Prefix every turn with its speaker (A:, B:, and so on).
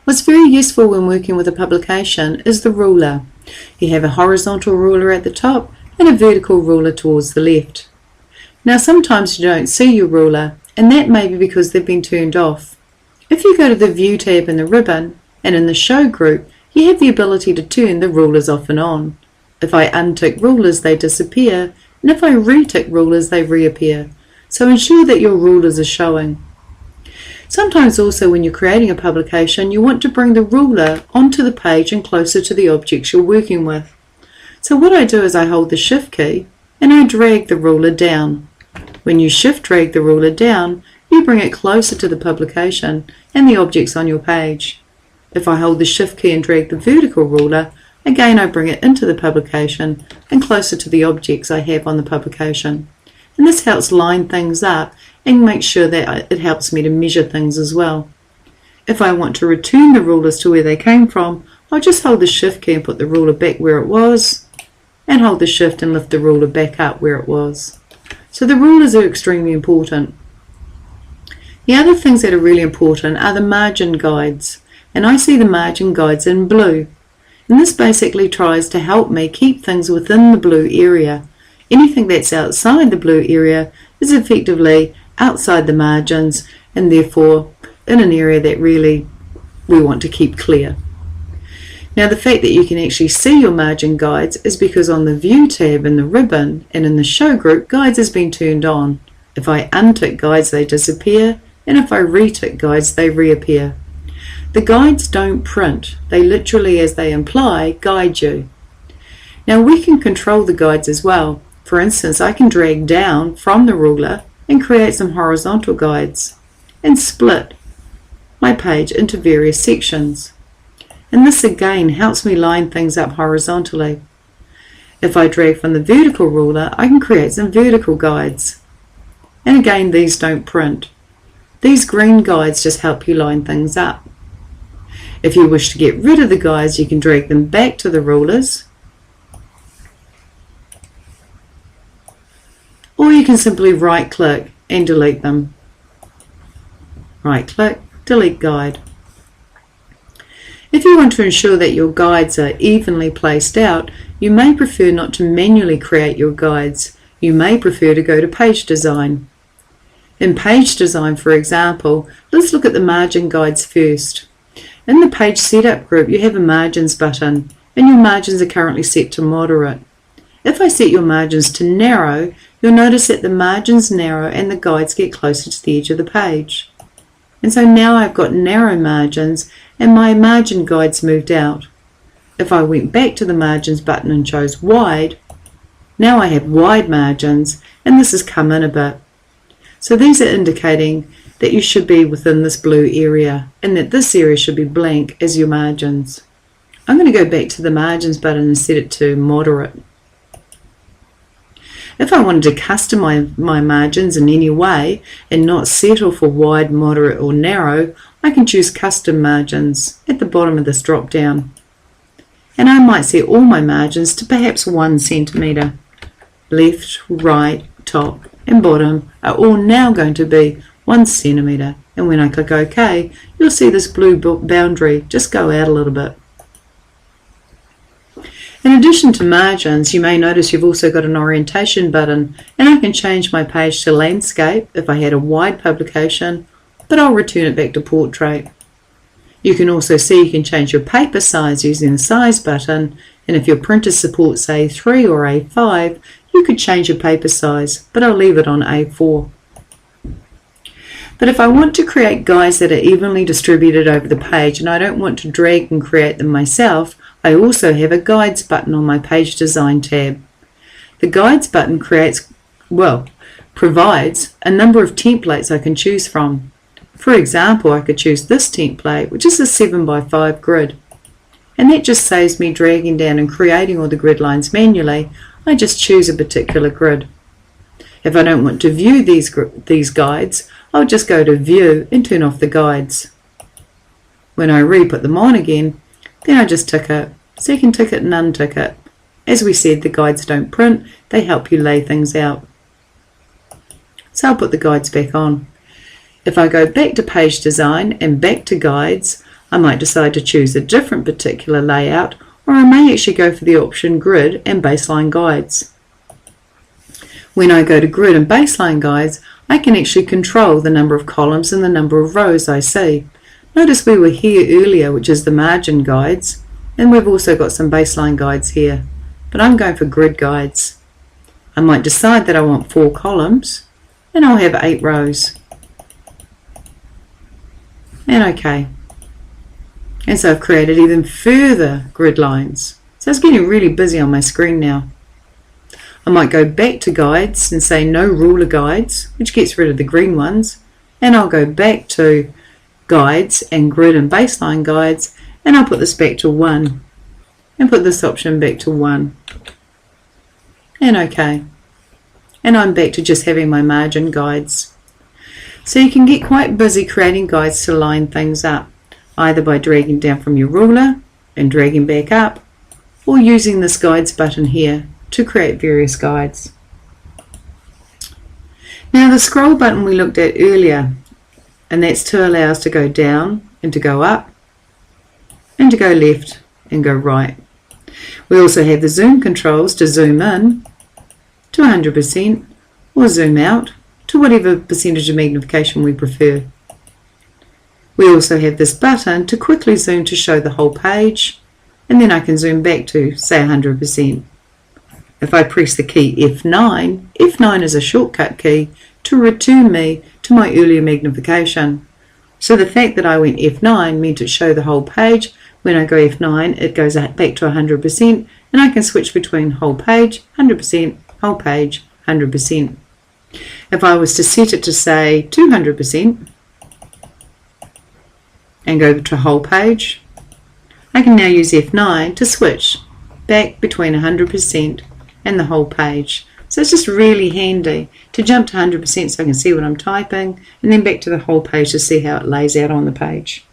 A: What's very useful when working with a publication is the ruler. You have a horizontal ruler at the top and a vertical ruler towards the left. Now sometimes you don't see your ruler, and that may be because they've been turned off. If you go to the View tab in the ribbon, and in the Show group, you have the ability to turn the rulers off and on. If I untick rulers, they disappear, and if I retick rulers, they reappear. So ensure that your rulers are showing. Sometimes also when you're creating a publication, you want to bring the ruler onto the page and closer to the objects you're working with. So what I do is I hold the Shift key and I drag the ruler down. When you Shift drag the ruler down, you bring it closer to the publication and the objects on your page. If I hold the Shift key and drag the vertical ruler, again I bring it into the publication and closer to the objects I have on the publication. And this helps line things up and make sure that it helps me to measure things as well. If I want to return the rulers to where they came from, I'll just hold the Shift key and put the ruler back where it was, and hold the Shift and lift the ruler back up where it was. So the rulers are extremely important. The other things that are really important are the margin guides, and I see the margin guides in blue. And this basically tries to help me keep things within the blue area. Anything that's outside the blue area is effectively outside the margins and therefore in an area that really we want to keep clear. Now the fact that you can actually see your margin guides is because on the View tab in the ribbon and in the Show group, guides has been turned on. If I untick guides, they disappear, and if I retick guides, they reappear. The guides don't print, they literally, as they imply, guide you. Now we can control the guides as well. For instance, I can drag down from the ruler and create some horizontal guides and split my page into various sections. And this again helps me line things up horizontally. If I drag from the vertical ruler, I can create some vertical guides. And again, these don't print. These green guides just help you line things up. If you wish to get rid of the guides, you can drag them back to the rulers, or you can simply right click and delete them. Right click, delete guide. If you want to ensure that your guides are evenly placed out, you may prefer not to manually create your guides. You may prefer to go to page design. In page design, for example, let's look at the margin guides first. In the page setup group, you have a margins button, and your margins are currently set to moderate. If I set your margins to narrow, you'll notice that the margins narrow and the guides get closer to the edge of the page. And so now I've got narrow margins and my margin guides moved out. If I went back to the margins button and chose wide, now I have wide margins and this has come in a bit. So these are indicating that you should be within this blue area and that this area should be blank as your margins. I'm going to go back to the margins button and set it to moderate. If I wanted to customize my margins in any way and not settle for wide, moderate or narrow, I can choose custom margins at the bottom of this drop down. And I might set all my margins to perhaps 1 centimetre. Left, right, top and bottom are all now going to be 1 centimetre, and when I click OK, you'll see this blue boundary just go out a little bit. In addition to margins, you may notice you've also got an orientation button, and I can change my page to landscape if I had a wide publication, but I'll return it back to portrait. You can also see you can change your paper size using the size button, and if your printer supports A3 or A5, you could change your paper size, but I'll leave it on A4. But if I want to create guides that are evenly distributed over the page and I don't want to drag and create them myself, I also have a Guides button on my Page Design tab. The Guides button provides a number of templates I can choose from. For example, I could choose this template, which is a 7x5 grid. And that just saves me dragging down and creating all the grid lines manually. I just choose a particular grid. If I don't want to view these guides, I'll just go to View and turn off the guides. When I re-put them on again, then I just tick it. So you can tick it and untick it. As we said, the guides don't print, they help you lay things out. So I'll put the guides back on. If I go back to Page Design and back to Guides, I might decide to choose a different particular layout, or I may actually go for the option Grid and Baseline Guides. When I go to Grid and Baseline Guides, I can actually control the number of columns and the number of rows I see. Notice we were here earlier, which is the margin guides, and we've also got some baseline guides here, but I'm going for grid guides. I might decide that I want 4 columns, and I'll have 8 rows. And OK. And so I've created even further grid lines. So it's getting really busy on my screen now. I might go back to guides and say no ruler guides, which gets rid of the green ones, and I'll go back to guides and grid and baseline guides, and I'll put this back to 1 and put this option back to 1 and OK. And I'm back to just having my margin guides. So you can get quite busy creating guides to line things up, either by dragging down from your ruler and dragging back up, or using this guides button here to create various guides. Now the scroll button we looked at earlier, and that's to allow us to go down and to go up and to go left and go right. We also have the zoom controls to zoom in to 100% or zoom out to whatever percentage of magnification we prefer. We also have this button to quickly zoom to show the whole page, and then I can zoom back to say 100%. If I press the key F9, F9 is a shortcut key to return me to my earlier magnification. So the fact that I went F9 meant it showed the whole page. When I go F9, it goes back to 100%, and I can switch between whole page, 100%, whole page, 100%. If I was to set it to say 200% and go to whole page, I can now use F9 to switch back between 100% and the whole page. So it's just really handy to jump to 100% so I can see what I'm typing, and then back to the whole page to see how it lays out on the page.